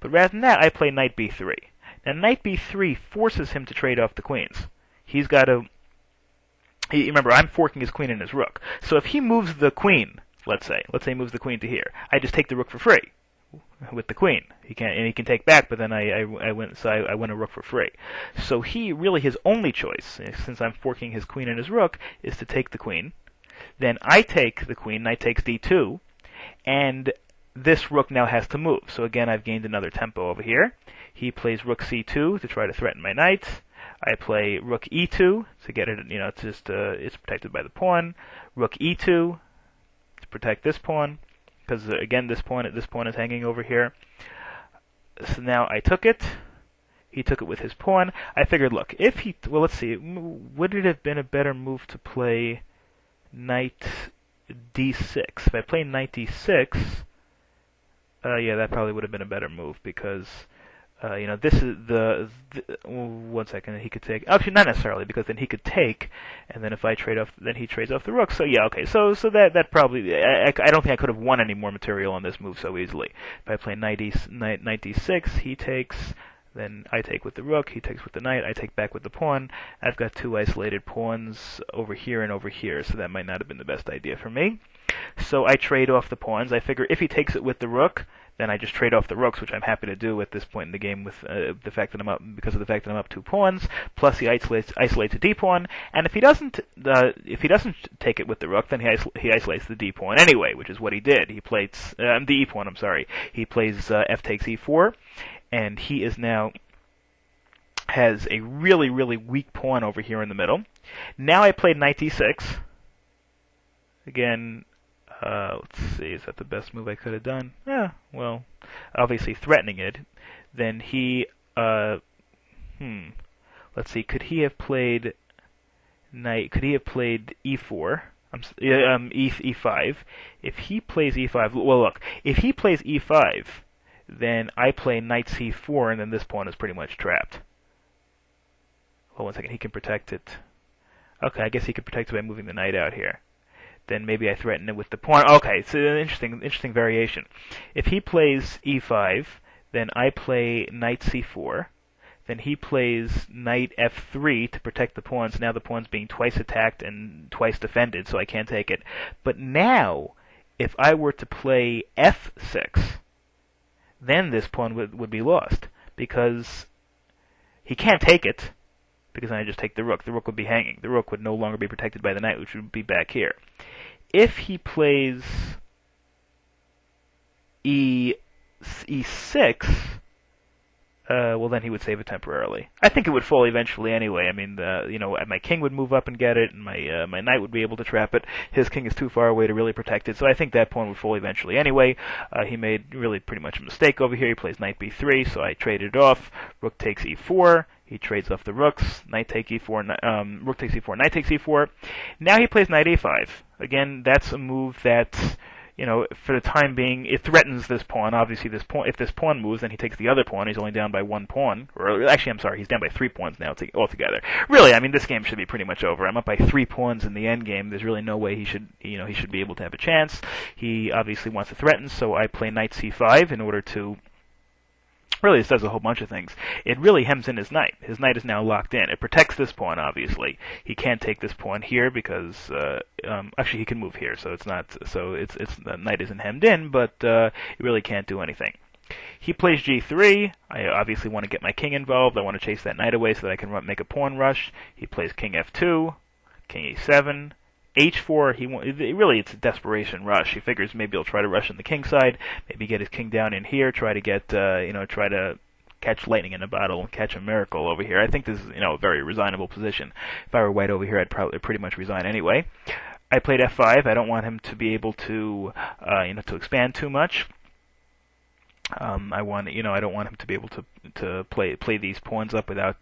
But rather than that, I play knight b3. Now, knight b3 forces him to trade off the queens. He's got to... Remember, I'm forking his queen and his rook. So if he moves the queen, let's say he moves the queen to here, I just take the rook for free with the queen. He can take back, but then I win a rook for free. So his only choice, since I'm forking his queen and his rook, is to take the queen. Then I take the queen, knight takes d2, and this rook now has to move. So again, I've gained another tempo over here. He plays rook c2 to try to threaten my knight. I play rook e2 to get it, it's protected by the pawn. Rook e2 to protect this pawn, because again, this pawn is hanging over here. So now I took it. He took it with his pawn. I figured, look, let's see, would it have been a better move to play knight d6? If I play knight d6, yeah, that probably would have been a better move, because this is one second, he could take, actually not necessarily, because then he could take, and then if I trade off, then he trades off the rook. So yeah, okay, so that probably, I don't think I could have won any more material on this move so easily. If I play knight d6, he takes, then I take with the rook, he takes with the knight, I take back with the pawn. I've got two isolated pawns over here and over here, so that might not have been the best idea for me. So I trade off the pawns. I figure if he takes it with the rook, then I just trade off the rooks, which I'm happy to do at this point in the game with the fact that I'm up, because of the fact that I'm up 2 pawns. Plus he isolates a d pawn, and if he doesn't take it with the rook, then he isolates the d pawn anyway, which is what he did. He plays the e pawn. I'm sorry. He plays f takes e4, and he is now has a really weak pawn over here in the middle. Now I played knight d6. Again. Let's see, is that the best move I could have done? Yeah, well, obviously threatening it. Then he, let's see, could he have played e4? E5. If he plays e5, well, look, if he plays e5, then I play knight c4, and then this pawn is pretty much trapped. Well, one second, he can protect it. Okay, I guess he could protect it by moving the knight out here. Then maybe I threaten it with the pawn. Okay, it's an interesting variation. If he plays e5, then I play knight c4. Then he plays knight f3 to protect the pawns. Now the pawn's being twice attacked and twice defended, so I can't take it. But now, if I were to play f6, then this pawn would be lost, because he can't take it, because then I just take the rook. The rook would be hanging. The rook would no longer be protected by the knight, which would be back here. If he plays e6, well, then he would save it temporarily. I think it would fall eventually anyway. I mean, my king would move up and get it, and my knight would be able to trap it. His king is too far away to really protect it, so I think that pawn would fall eventually anyway. He made really pretty much a mistake over here. He plays knight b3, so I traded it off. Rook takes e4. He trades off the rooks. Knight takes e4. Rook takes e4. Knight takes e4. Now he plays knight a5. Again, that's a move that, for the time being, it threatens this pawn. Obviously, if this pawn moves, then he takes the other pawn. He's only down by 1 pawn. Or actually, I'm sorry, he's down by 3 pawns now altogether. Really, I mean, this game should be pretty much over. I'm up by 3 pawns in the end game. There's really no way he should be able to have a chance. He obviously wants to threaten, so I play knight c5 in order to. Really, this does a whole bunch of things. It really hems in his knight. His knight is now locked in. It protects this pawn, obviously. He can't take this pawn here because actually he can move here, so it's not. So it's the knight isn't hemmed in, but he really can't do anything. He plays g3. I obviously want to get my king involved. I want to chase that knight away so that I can make a pawn rush. He plays king f2, king e7. H4, really it's a desperation rush. He figures maybe he'll try to rush on the king side, maybe get his king down in here, try to catch lightning in a bottle and catch a miracle over here. I think this is, a very resignable position. If I were white over here, I'd probably pretty much resign anyway. I played f5. I don't want him to be able to, to expand too much. I don't want him to be able to play these pawns up without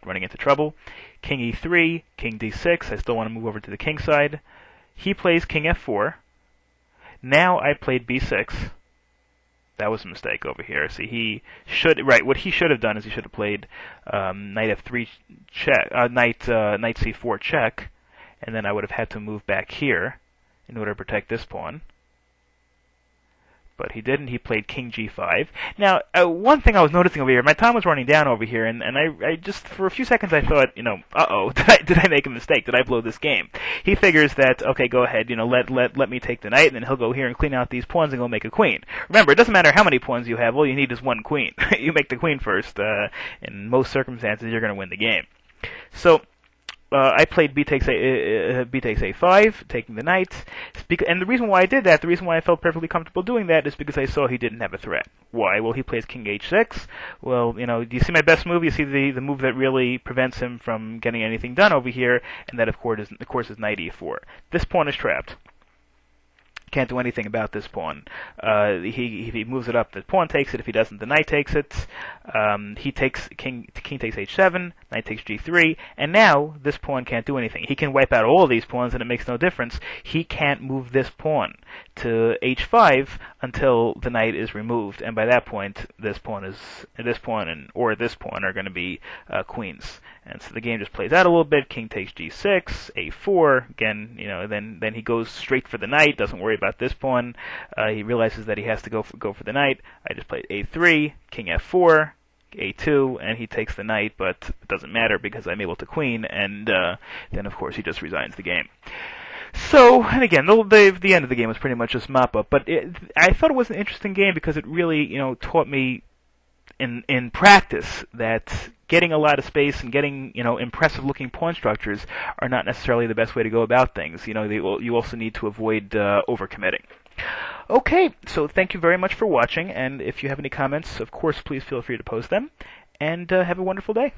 running into trouble. King e3, king d6. I still want to move over to the king side. He plays king f4. Now I played b6. That was a mistake over here. See, what he should have done is he should have played knight f3 check, knight c4 check, and then I would have had to move back here in order to protect this pawn. but he didn't. He played king g5. Now, one thing I was noticing over here, my time was running down over here, and I just, for a few seconds, I thought, uh-oh, did I make a mistake? Did I blow this game? He figures that, okay, go ahead, let me take the knight, and then he'll go here and clean out these pawns and go make a queen. Remember, it doesn't matter how many pawns you have, all you need is one queen. You make the queen first. In most circumstances, you're going to win the game. So, I played b takes a5, taking the knight. And the reason why I did that, the reason why I felt perfectly comfortable doing that, is because I saw he didn't have a threat. Why? Well, he plays king h6. Well, do you see my best move? You see the move that really prevents him from getting anything done over here, and that, of course, is knight e4. This pawn is trapped. Can't do anything about this pawn. If he moves it up, the pawn takes it. If he doesn't, the knight takes it. He takes king takes h7, knight takes g3, and now this pawn can't do anything. He can wipe out all of these pawns, and it makes no difference. He can't move this pawn to h5 until the knight is removed, and by that point, this pawn or this pawn are going to be queens. And so the game just plays out a little bit. King takes g6, a4. Again, then he goes straight for the knight. Doesn't worry about this pawn. He realizes that he has to go for the knight. I just played a3, king f4, a2, and he takes the knight. But it doesn't matter because I'm able to queen. And then, of course, he just resigns the game. So, and again, the end of the game was pretty much just mop up. But I thought it was an interesting game because it really, taught me in practice that getting a lot of space and getting impressive looking pawn structures are not necessarily the best way to go about things. You also need to avoid overcommitting. Okay, so thank you very much for watching, and if you have any comments, of course, please feel free to post them, and have a wonderful day.